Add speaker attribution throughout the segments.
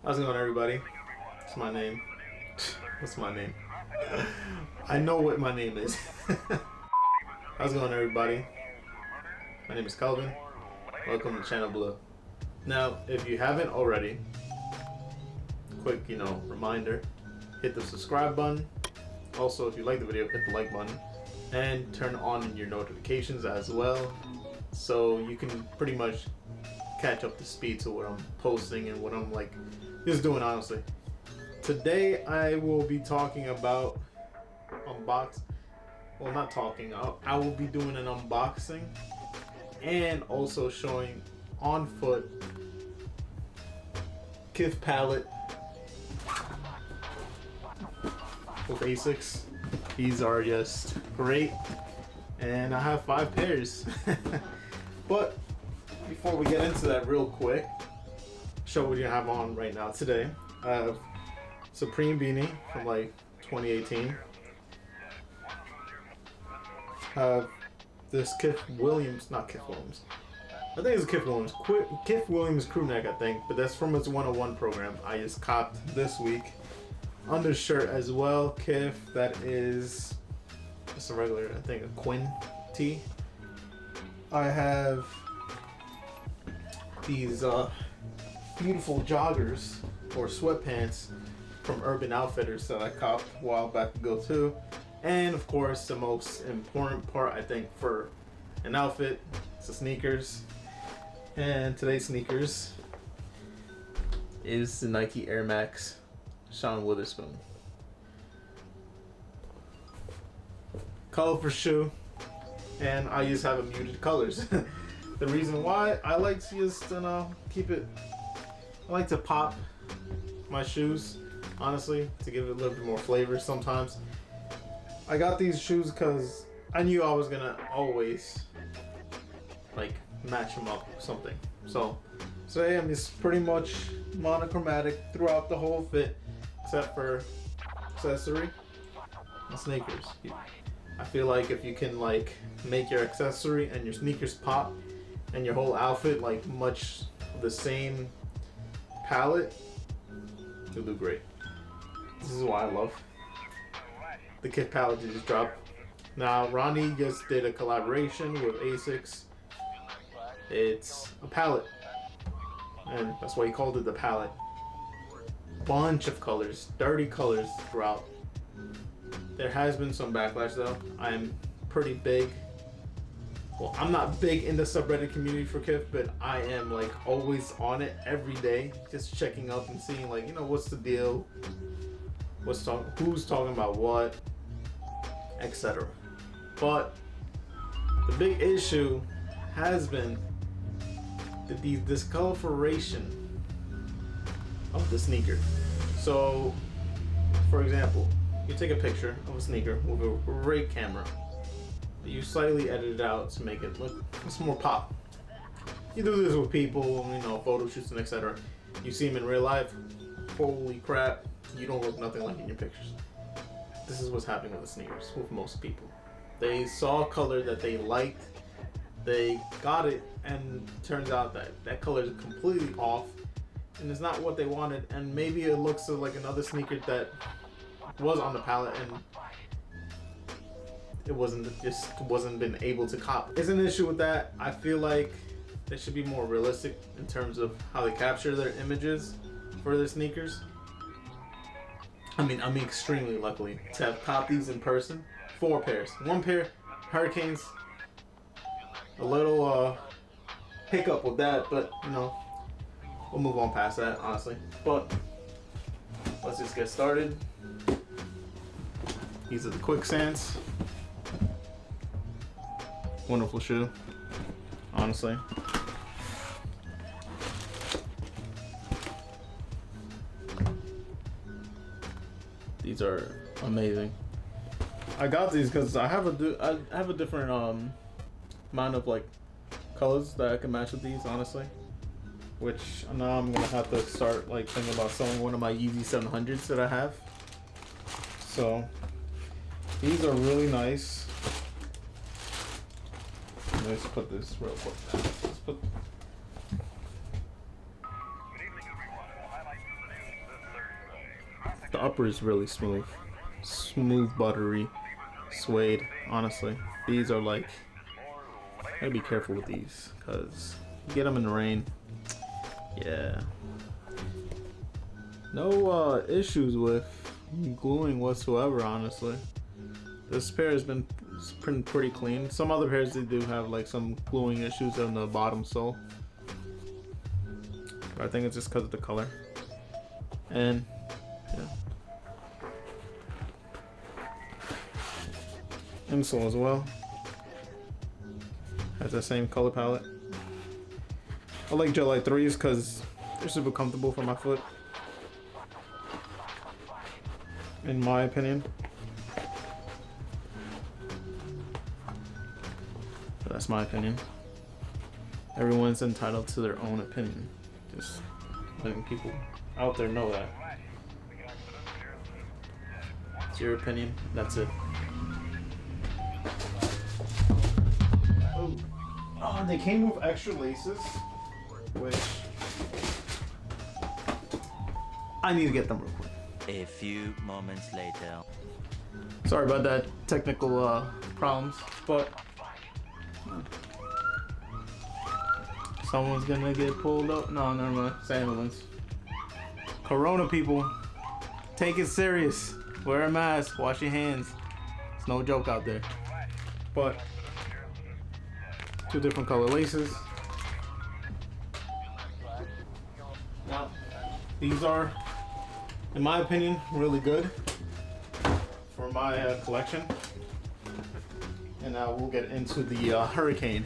Speaker 1: How's it going, everybody? What's my name? What's my name? I know what my name is. How's it going, everybody? My name is Calvin. Welcome to Channel Blue. Now, if you haven't already, quick, reminder, hit the subscribe button. Also, if you like the video, hit the like button and turn on your notifications as well, so you can pretty much catch up to speed to what I'm posting and what I'm just doing, honestly. Today I will be talking about I will be doing an unboxing and also showing on foot Kith palette with Asics. These are just great, and I have 5 pairs. But before we get into that real quick, show what you have on right now today. I have Supreme beanie from 2018. I have this Kith Williams crew neck, I think, but that's from its 101 program. I just copped this week. Undershirt as well, Kith, that is just a regular, I think, a Quinn tee. I have these beautiful joggers or sweatpants from Urban Outfitters that I copped a while back ago too. And of course, the most important part, I think, for an outfit is the sneakers. And today's sneakers is the Nike Air Max Sean Witherspoon. Colorful shoe, and I just have a muted colors. The reason why I like to just keep it, I like to pop my shoes, honestly, to give it a little bit more flavor sometimes. I got these shoes because I knew I was gonna always match them up with something. So today I'm just pretty much monochromatic throughout the whole fit, except for accessory and sneakers. I feel like if you can make your accessory and your sneakers pop and your whole outfit much the same palette, you'll do great. This is why I love the Kith palette that just dropped. Now, Ronnie just did a collaboration with Asics. It's a palette, and that's why he called it the palette. Bunch of colors, 30 colors throughout. There has been some backlash though. I'm pretty big. Well, I'm not big in the subreddit community for Kith, but I am always on it every day, just checking up and seeing what's the deal, who's talking about what, etc. But the big issue has been the discoloration of the sneaker. So, for example, you take a picture of a sneaker with a great camera. You slightly edit it out to make it look some more pop. You do this with people, photo shoots and etc. You see them in real life, holy crap, you don't look nothing like in your pictures. This is what's happening with the sneakers with most people. They saw a color that they liked, they got it, and turns out that that color is completely off and it's not what they wanted, and maybe it looks like another sneaker that was on the palette and it wasn't been able to cop. It's an issue with that. I feel like they should be more realistic in terms of how they capture their images for their sneakers. I'm extremely lucky to have copped these in person. 4 pairs. 1 pair, Hurricanes. A little hiccup with that, but we'll move on past that, honestly. But let's just get started. These are the Quicksands. Wonderful shoe, honestly. These are amazing. I got these because I have a different amount of colors that I can match with these, honestly. Which now I'm gonna have to start thinking about selling one of my Yeezy 700s that I have. So these are really nice. Let's put this real quick. Let's put The upper is really smooth. Smooth, buttery, suede. Honestly, these are like, gotta be careful with these because you get them in the rain. Yeah. No issues with gluing whatsoever, honestly. This pair has been pretty clean. Some other pairs, they do have like some gluing issues on the bottom sole. But I think it's just because of the color. And yeah. Insole as well. Has the same color palette. I like Gel Light 3s because they're super comfortable for my foot, in my opinion. But that's my opinion. Everyone's entitled to their own opinion. Just letting people out there know that. It's your opinion. That's it. Oh, they came with extra laces, which I need to get them real quick.
Speaker 2: A few moments later.
Speaker 1: Sorry about that technical problems, but someone's gonna get pulled up. No, never mind. It's ambulance. Corona people, take it serious. Wear a mask. Wash your hands. It's no joke out there. But two different color laces. Now, these are, in my opinion, really good for my collection. And now we'll get into the Hurricane.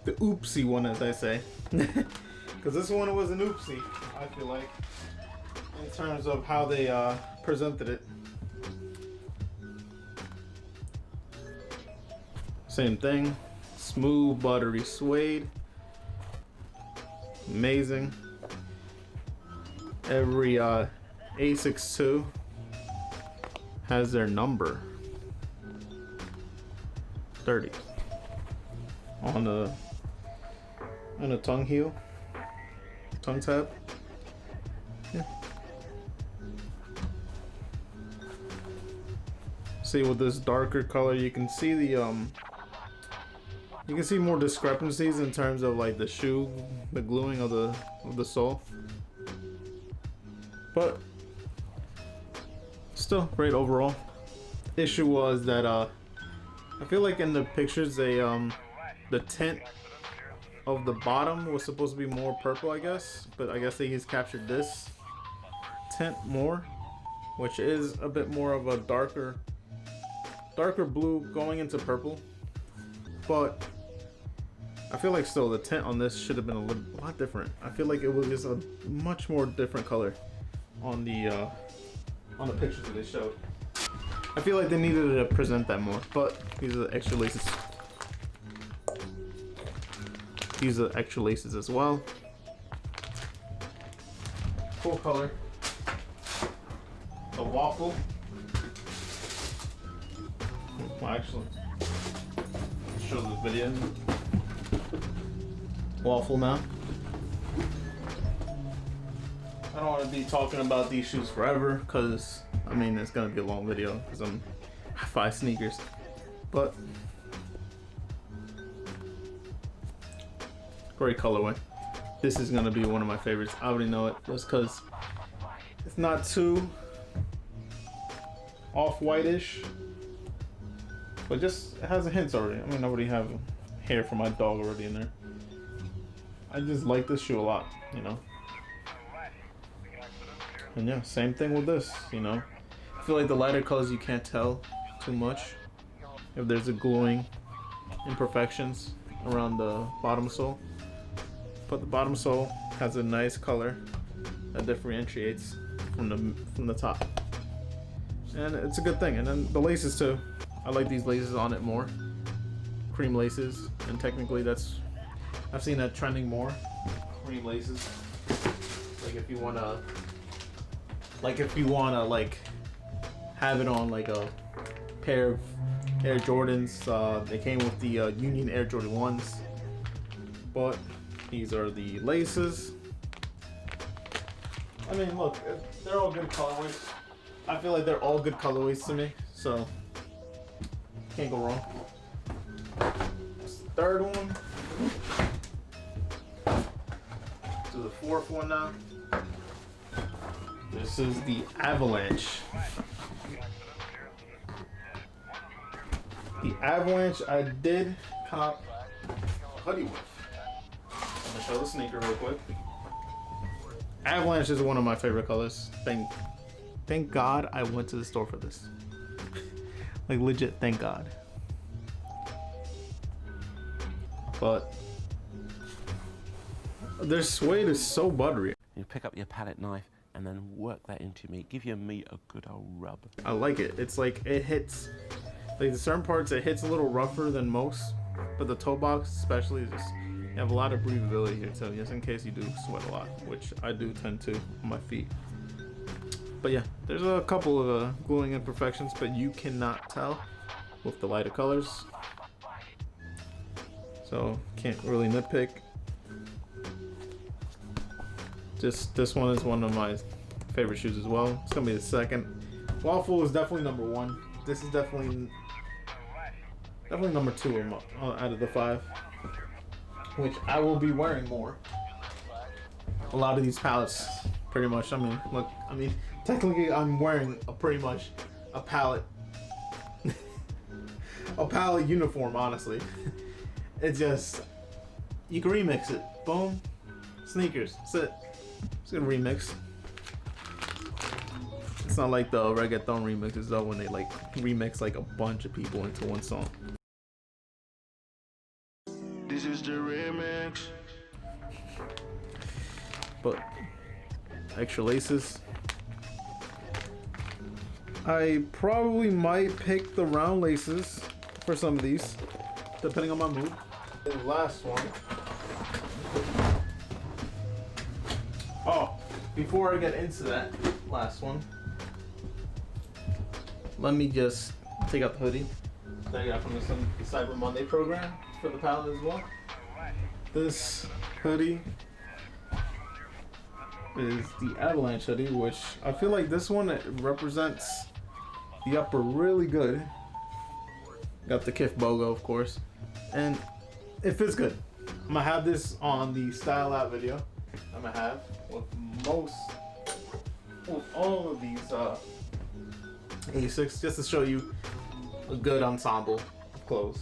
Speaker 1: The oopsie one, as I say. Because this one was an oopsie, I feel like, in terms of how they presented it. Same thing. Smooth, buttery suede. Amazing. Every Asics 2 has their number 30 on the tongue heel, tongue tab. Yeah. See, with this darker color, you can see the you can see more discrepancies in terms of like the shoe, the gluing of the sole. But still great overall. Issue was that I feel like in the pictures they the tint of the bottom was supposed to be more purple, I guess, but I guess they just captured this tint more, which is a bit more of a darker blue going into purple. But I feel like still the tint on this should have been a lot different. I feel like it was just a much more different color on the pictures that they showed. I feel like they needed to present that more, but these are the extra laces. These are extra laces as well. Full color. The Waffle. Well, actually, show this video. Waffle now. I don't want to be talking about these shoes forever because I mean it's gonna be a long video because I have 5 sneakers, but great colorway. This is gonna be one of my favorites. I already know it just because it's not too off-whitish, but just it has a hint already. I mean, I already have hair for my dog already in there. I just like this shoe a lot, you know. And yeah, same thing with this, you know. I feel like the lighter colors you can't tell too much if there's a gluing imperfections around the bottom sole. But the bottom sole has a nice color that differentiates from the top. And it's a good thing. And then the laces too. I like these laces on it more. Cream laces, and technically that's, I've seen that trending more. Cream laces. Like if you wanna like have it on like a pair of Air Jordans. They came with the Union Air Jordan 1s, but these are the laces. I mean, look, they're all good colorways. I feel like they're all good colorways to me, so can't go wrong. That's the third one. To the fourth one now. This is the Avalanche. The Avalanche I did cop a hoodie with. I'm gonna show the sneaker real quick. Avalanche is one of my favorite colors. Thank God I went to the store for this. Like legit, thank God. But their suede is so buttery.
Speaker 3: You pick up your palette knife and then work that into meat. Give your meat a good old rub.
Speaker 1: I like it. It's like it hits, like the certain parts it hits a little rougher than most, but the toe box especially is just, you have a lot of breathability here too, just in case you do sweat a lot, which I do tend to on my feet. But yeah, there's a couple of gluing imperfections, but you cannot tell with the lighter colors. So can't really nitpick. Just this one is one of my favorite shoes as well. It's gonna be the second. Waffle is definitely number one. This is definitely number two out of the five, which I will be wearing more. A lot of these palettes, pretty much. I mean, look. I mean, technically, I'm wearing pretty much a palette, a palette uniform. Honestly, it's just you can remix it. Boom, sneakers. That's it. It's gonna remix. It's not like the reggaeton remixes though, when they like remix like a bunch of people into one song.
Speaker 4: This is the remix.
Speaker 1: But extra laces. I probably might pick the round laces for some of these, depending on my mood. The last one. Oh, before I get into that last one, let me just take out the hoodie that I got from the Cyber Monday program for the palette as well. This hoodie is the Avalanche hoodie, which I feel like this one, it represents the upper really good. Got the Kith logo, of course, and it fits good. I'm gonna have this on the style out video. I'm gonna have with all of these Asics, just to show you a good ensemble of clothes.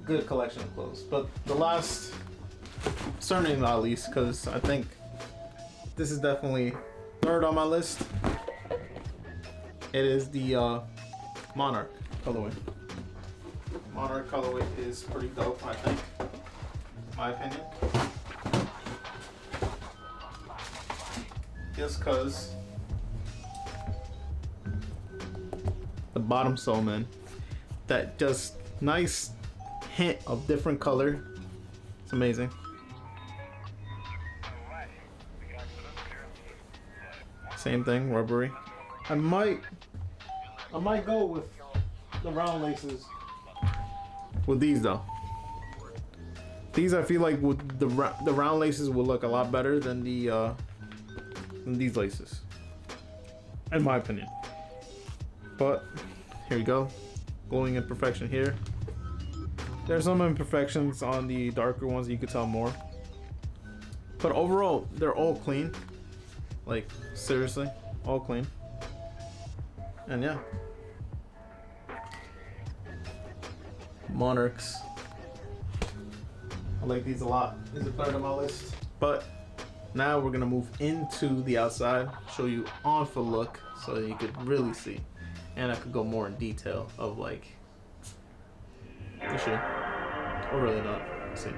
Speaker 1: Good collection of clothes. But the last, certainly not least, because I think this is definitely third on my list. It is the Monarch colorway. Monarch colorway is pretty dope, I think, in my opinion. Just cause the bottom sole, man, that just nice hint of different color. It's amazing. Same thing, rubbery. I might go with the round laces with these though. These I feel like with the round laces will look a lot better than the than these laces, in my opinion. But here we go, glowing imperfection here. There's some imperfections on the darker ones that you could tell more, but overall they're all clean. Like seriously, all clean. And yeah, Monarchs. I like these a lot. These are third on my list. But now we're gonna move into the outside, show you on foot look so that you could really see. And I could go more in detail of like the shoe. Or really not. Let's see.